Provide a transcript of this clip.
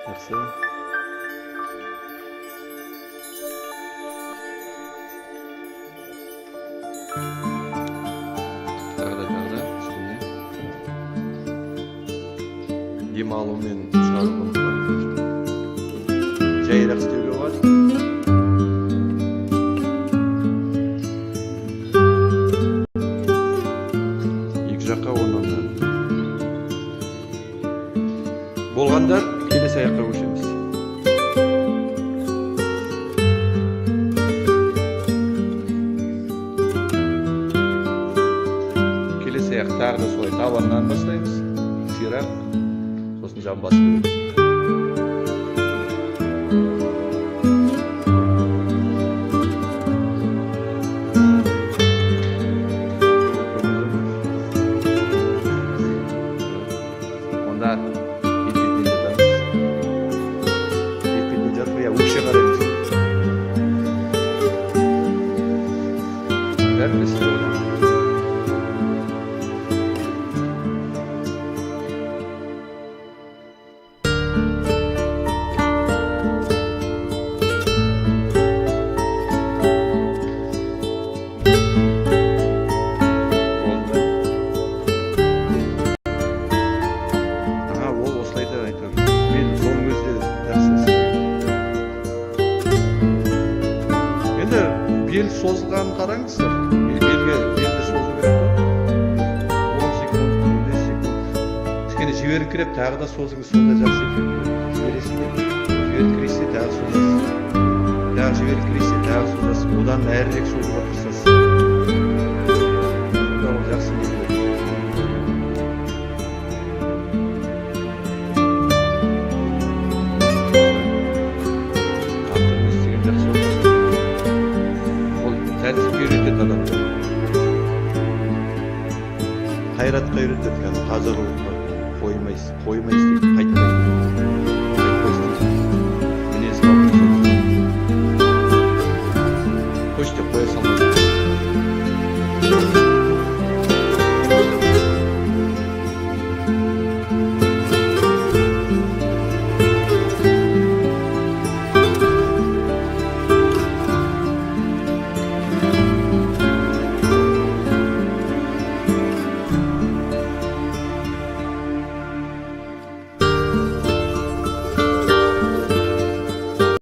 Жақсы. Тағы да кішкене демалу мен шығарылымға жайырақ істеуге болады. Екі жаққа орнынан болғандар келесі аяққа көшеміз. Келесі аяқ тағы да солай табаннан бастаймыз. Ширақ, сосын жамбас бөліп. Онда өкше қараймыз. Бәрін істеп отырмыз. Ол осылай да айтады. Мен соның өзі де жақсы. Енді бел созылғанын қараңыздар. Белді созу керек қой. 10 секунд, 15 секунд. Кішкене жіберіңкіреп, тағы да созыңыз, сонда жақсы екен. Жібересіздер. Жіберіңкіресе, тағы созасыз. Тағы жіберіңкіресе, тағы созасыз. Одан әрірек созуға тырысасыз. Сонда ол жақсы екен. Тәртіпке үйретеді адамды. Қайратқа үйретеді. Қазір қоймайсыз дейді, қайтпайды. Мінез қалыпты. Қойшы деп қоя салмайды.